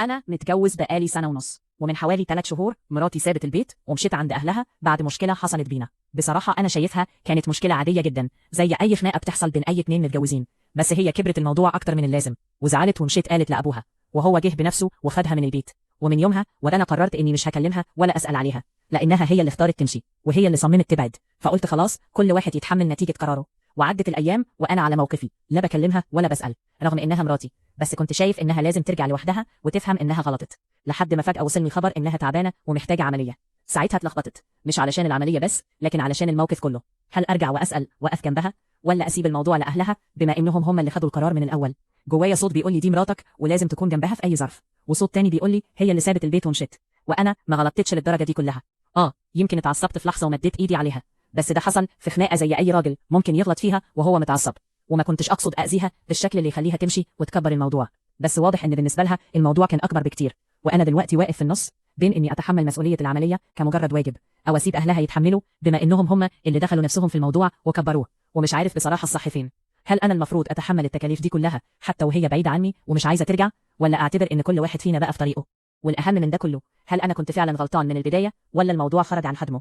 أنا متجوز بقالي سنة ونص، ومن حوالي 3 شهور مراتي سابت البيت ومشيت عند أهلها بعد مشكلة حصلت بينا. بصراحة أنا شايفها كانت مشكلة عادية جدا، زي أي خناقة بتحصل بين أي اتنين متجوزين، بس هي كبرت الموضوع أكتر من اللازم وزعلت ومشيت قالت لأبوها، وهو جه بنفسه وخدها من البيت. ومن يومها وأنا قررت إني مش هكلمها ولا أسأل عليها، لأنها هي اللي اختارت تمشي وهي اللي صممت تبعد، فقلت خلاص كل واحد يتحمل نتيجة قراره. وعدت الأيام وأنا على موقفي، لا بكلمها ولا بسأل، رغم إنها مراتي، بس كنت شايف إنها لازم ترجع لوحدها وتفهم إنها غلطت. لحد ما فجأة وصلني خبر إنها تعبانة ومحتاجة عملية. ساعتها اتلخبطت، مش علشان العملية بس، لكن علشان الموقف كله. هل أرجع وأسأل وأقف جنبها، ولا أسيب الموضوع لأهلها بما إنهم هم اللي خدوا القرار من الأول؟ جوايا صوت بيقول لي دي مراتك ولازم تكون جنبها في أي ظرف، وصوت تاني بيقول لي هي اللي سابت البيت ومشت. وأنا ما غلطتش للدرجة دي كلها. يمكن اتعصبت في لحظة ومديت إيدي عليها، بس ده حصل في خناقة زي أي راجل ممكن يغلط فيها وهو متعصب، وما كنتش أقصد أذيها بالشكل اللي يخليها تمشي وتكبر الموضوع. بس واضح إن بالنسبة لها الموضوع كان أكبر بكتير، وأنا دلوقتي واقف في النص بين إني أتحمل مسؤولية العملية كمجرد واجب، أو أسيب أهلها يتحملوا بما إنهم هم اللي دخلوا نفسهم في الموضوع وكبروه. ومش عارف بصراحة الصح فين. هل أنا المفروض أتحمل التكاليف دي كلها حتى وهي بعيدة عني ومش عايزة ترجع، ولا أعتبر إن كل واحد فينا بقى في طريقه؟ والأهم من ده كله، هل أنا كنت فعلا غلطان من البداية ولا الموضوع خرج عن حجمه؟